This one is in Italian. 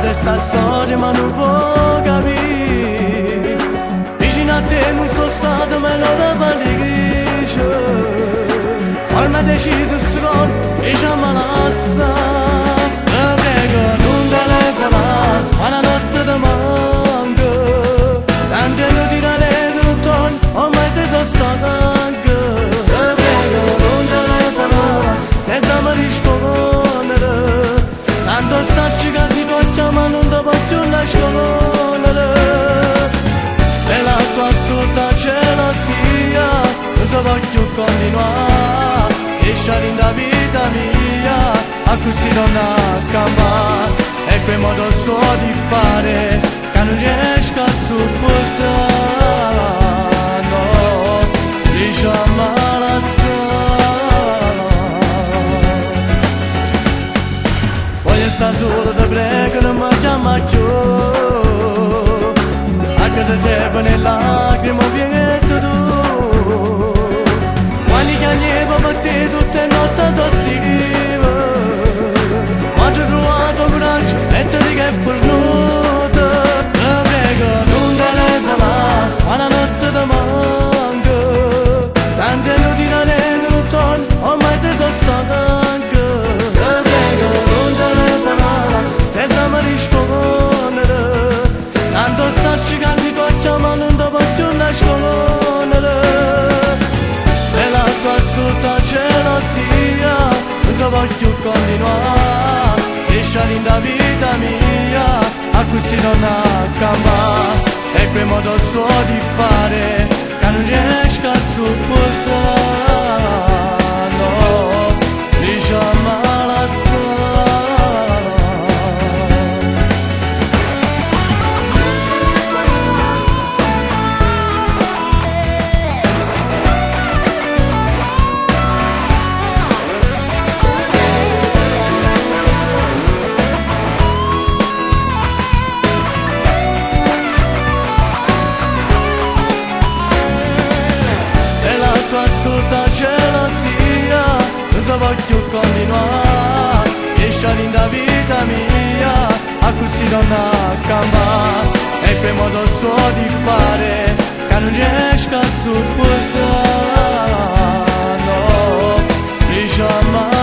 questa storia ma non può capire. Vicino a te non sono stato mai l'ora di grigia. Ormai deciso strano, diciamo l'assa. Te prego non telefonare, ma la notte ti manca. Tanto non tirare ritorno, ormai ti sono stanca. Te prego non telefonare, senza mi rispondere. Tanto starci che si tocca ma non ti posso nascondere. E la tua assurda gelosia non so voglio continuare. Lasciare in la vita mia a così non accambare. E quel modo so di fare che non riesco a sopportare. No, diciamo la sta solo da prego non mi chiama più. Anche se serve nelle lacrime viene tu. Quando chiamevo per te tutte le notti addostivo. Ma ci ho trovato coraggio e ti dico è fornuto. Te prego non telefonare, ma la notte ti manca. Tanto è inutile ne ritorno, ormai ti sono stanco. Senza mi rispondere. Tanto starci che si tocca ma non ti posso nascondere. E la tua assurda gelosia non so voglio continuare. Lasciare in la vita mia a così non accambare. E quel modo so di fare che non riesco a sopportare. No, diciamo la assurda gelosia non so voglio continuare. Lasciare in la vita mia a così non accambare. E quel modo so di fare che non riesco a sopportare. No, diciamo